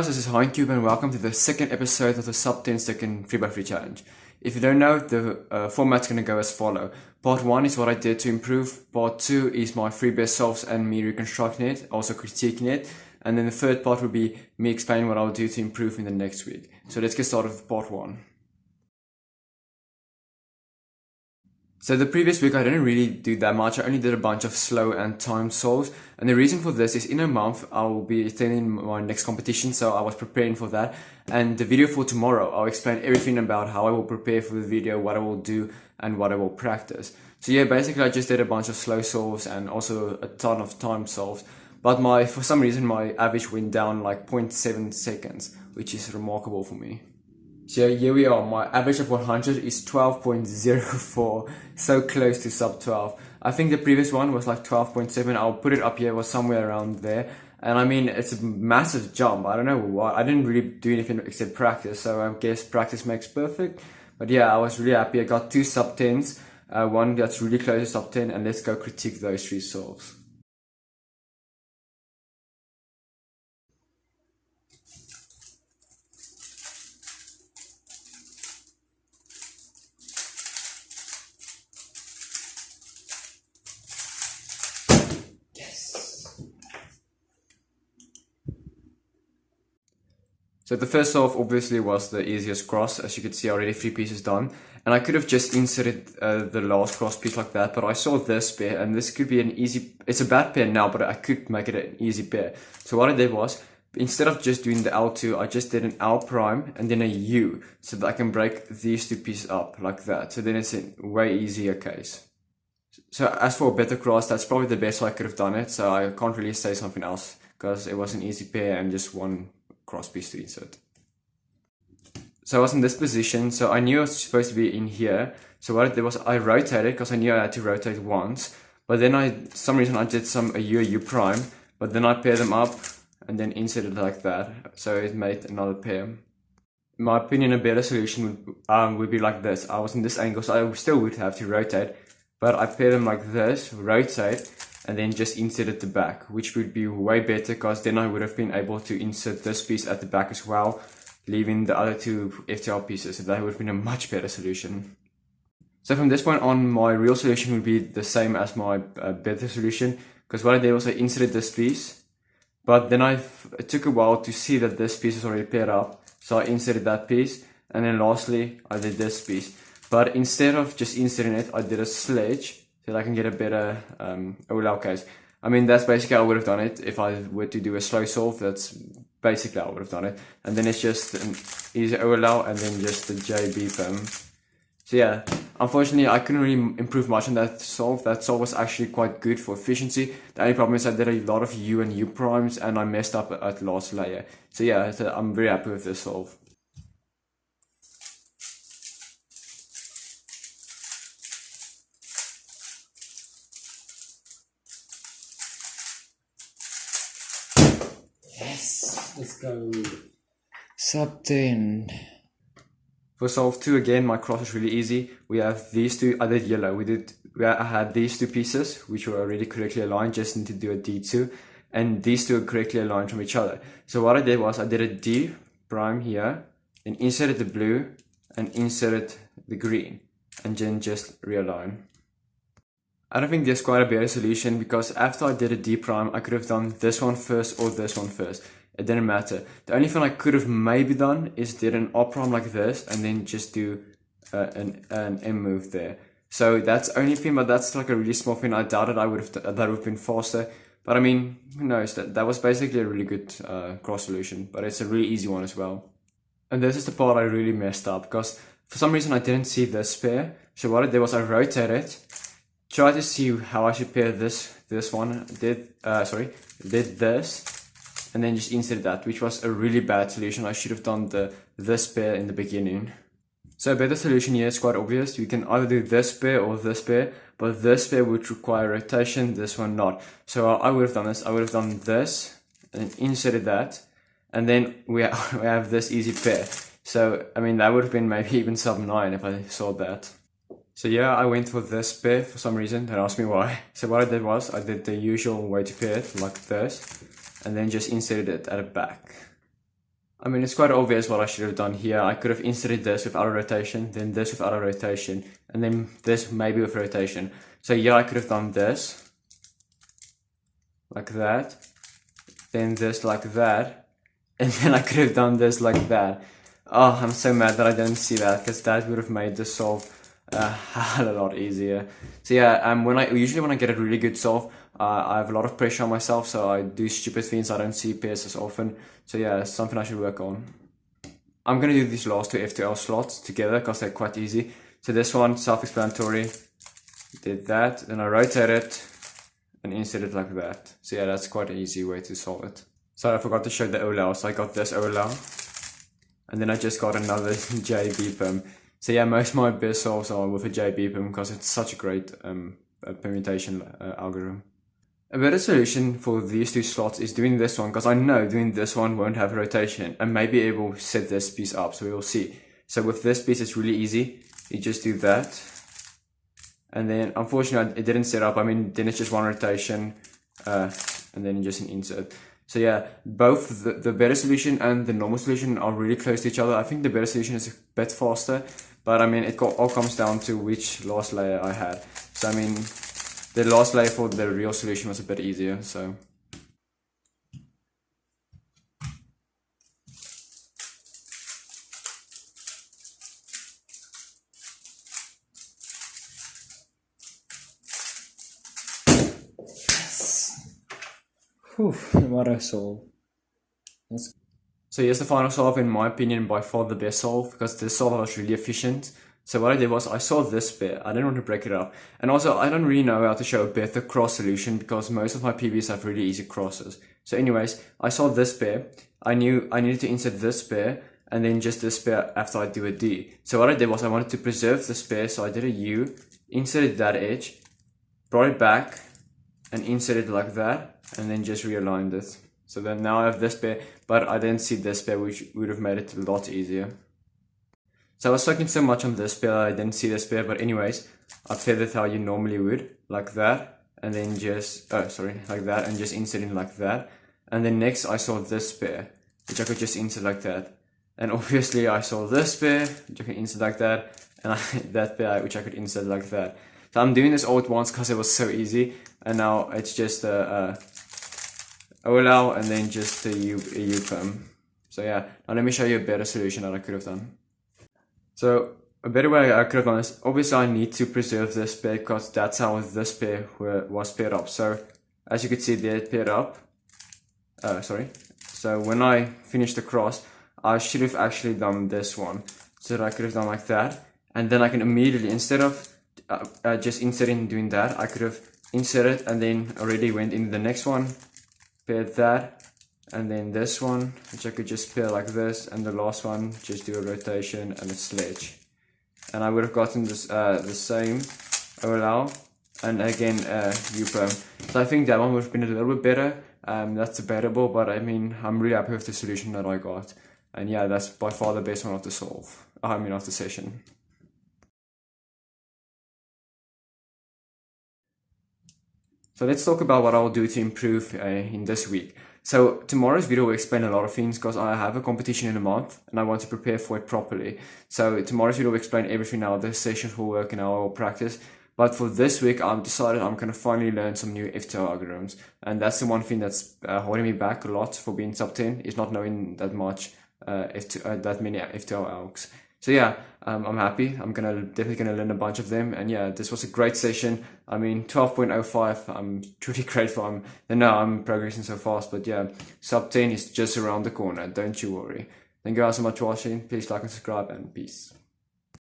guys, this is Hein and welcome to the second episode of the sub 10 second 3x3 challenge. If you don't know, the format's going to go as follow. Part 1 is what I did to improve, part 2 is my 3 best solves and me reconstructing it, also critiquing it, and then the third part will be me explaining what I'll do to improve in the next week. So let's get started with part 1. So the previous week I didn't really do that much. I only did a bunch of slow and timed solves, and the reason for this is in a month I will be attending my next competition, so I was preparing for that. And the video for tomorrow, I'll explain everything about how I will prepare for the video, what I will do, and what I will practice. So yeah, basically I just did a bunch of slow solves and also a ton of timed solves, but for some reason my average went down like 0.7 seconds, which is remarkable for me. So here we are, my average of 100 is 12.04, so close to sub 12. I think the previous one was like 12.7, I'll put it up here, it was somewhere around there. And I mean, it's a massive jump, I don't know why, I didn't really do anything except practice, so I guess practice makes perfect. But yeah, I was really happy, I got 2 sub 10s, one that's really close to sub 10, and let's go critique those 3 solves. So the first solve obviously was the easiest cross, as you could see already 3 pieces done. And I could have just inserted the last cross piece like that, but I saw this pair and this could be an easy, it's a bad pair now, but I could make it an easy pair. So what I did was, instead of just doing the L2, I just did an L prime and then a U, so that I can break these 2 pieces up like that. So then it's a way easier case. So as for a better cross, that's probably the best way I could have done it, so I can't really say something else, because it was an easy pair and just one cross piece to insert. So I was in this position, so I knew I was supposed to be in here. So what I did was I rotated, because I knew I had to rotate once, but then for some reason I did a U prime, but then I paired them up and then inserted like that, so it made another pair. In my opinion, a better solution would be like this. I was in this angle, so I still would have to rotate, but I paired them like this, rotate, and then just inserted the back, which would be way better, because then I would have been able to insert this piece at the back as well, leaving the other 2 FTL pieces, so that would have been a much better solution. So from this point on, my real solution would be the same as my better solution, because what I did was I inserted this piece, but then it took a while to see that this piece is already paired up, so I inserted that piece, and then lastly I did this piece. But instead of just inserting it, I did a sledge, so that I can get a better OLL case. I mean, that's basically how I would have done it if I were to do a slow solve. That's basically how I would have done it. And then it's just an easy OLL and then just the JB PIM. So yeah, unfortunately I couldn't really improve much on that solve. That solve was actually quite good for efficiency. The only problem is I did a lot of U and U primes and I messed up at last layer. So yeah, I'm very happy with this solve. Yes, let's go. Sub 10. For solve 2 again, my cross is really easy. We have these 2, I did yellow. I had these 2 pieces, which were already correctly aligned, just need to do a D2. And these 2 are correctly aligned from each other. So what I did was I did a D prime here, then inserted the blue, and inserted the green. And then just realign. I don't think there's quite a better solution, because after I did a D prime, I could have done this one first or this one first. It didn't matter. The only thing I could have maybe done is did an R prime like this and then just do an M move there. So that's the only thing, but that's like a really small thing. I doubted that would have been faster. But I mean, who knows? That was basically a really good cross solution, but it's a really easy one as well. And this is the part I really messed up, because for some reason I didn't see this pair. So what I did was I rotated, tried to see how I should pair this one, did this, and then just inserted that, which was a really bad solution. I should have done this pair in the beginning. So a better solution here is quite obvious. You can either do this pair or this pair, but this pair would require rotation, this one not. So I would have done this, I would have done this, and inserted that, and then we have this easy pair. So, I mean, that would have been maybe even sub 9 if I saw that. So yeah, I went for this pair for some reason, don't ask me why. So what I did was, I did the usual way to pair it, like this, and then just inserted it at the back. I mean, it's quite obvious what I should have done here. I could have inserted this with auto rotation, then this with auto rotation, and then this maybe with rotation. So yeah, I could have done this, like that, then this like that, and then I could have done this like that. Oh, I'm so mad that I didn't see that, because that would have made the solve a hell of a lot easier. So yeah, usually when I get a really good solve, I have a lot of pressure on myself, so I do stupid things. I don't see pairs as often. So yeah, it's something I should work on. I'm gonna do these last two F2L slots together because they're quite easy. So this one, self-explanatory. Did that, then I rotate it and insert it like that. So yeah, that's quite an easy way to solve it. So I forgot to show the OLL. So I got this OLL, and then I just got another JB perm. So yeah, most of my best solves are with a JB perm because it's such a great permutation algorithm. A better solution for these two slots is doing this one, because I know doing this one won't have rotation, and maybe it will set this piece up, so we will see. So with this piece, it's really easy. You just do that, and then unfortunately it didn't set up. I mean, then it's just one rotation, and then just an insert. So yeah, both the better solution and the normal solution are really close to each other. I think the better solution is a bit faster, but I mean, it all comes down to which last layer I had. So I mean, the last layer for the real solution was a bit easier, so. Whew, what a solve. So here's the final solve, in my opinion, by far the best solve, because this solve was really efficient. So what I did was I saw this bit, I didn't want to break it up. And also I don't really know how to show a better cross solution because most of my PBs have really easy crosses. So anyways, I saw this pair, I knew I needed to insert this pair and then just this pair after I do a D. So what I did was I wanted to preserve this pair, so I did a U, inserted that edge, brought it back and inserted it like that, and then just realigned it. So then now I have this pair, but I didn't see this pair, which would have made it a lot easier. So I was focusing so much on this pair that I didn't see this pair, but anyways, I paired it how you normally would, like that, and then just, like that, and just insert in like that. And then next I saw this pair, which I could just insert like that. And obviously I saw this pair, which I could insert like that, and that pair, which I could insert like that. So I'm doing this all at once because it was so easy, and now it's just a OLL and then just a U perm. So yeah, now let me show you a better solution that I could have done. So a better way I could have done this, obviously I need to preserve this pair because that's how this pair was paired up. So as you can see there, paired up. So when I finished the cross, I should have actually done this one. So that I could have done like that. And then I can immediately, instead of just inserting and doing that, I could have inserted and then already went into the next one, paired that, and then this one, which I could just pair like this, and the last one, just do a rotation and a sledge. And I would have gotten this the same OLL, and again U perm. So I think that one would have been a little bit better. That's debatable, but I mean, I'm really happy with the solution that I got. And yeah, that's by far the best one of the solve. I mean, of the session. So let's talk about what I'll do to improve in this week. So tomorrow's video will explain a lot of things because I have a competition in a month and I want to prepare for it properly. So tomorrow's video will explain everything, how the sessions will work and how I'll practice. But for this week, I've decided I'm going to finally learn some new F2L algorithms. And that's the one thing that's holding me back a lot for being sub 10, is not knowing that much that many F2L algs. So yeah, I'm happy. I'm definitely gonna learn a bunch of them. And yeah, this was a great session. I mean, 12.05. I'm truly grateful. I'm progressing so fast. But yeah, sub 10 is just around the corner. Don't you worry. Thank you guys so much for watching. Please like and subscribe, and peace.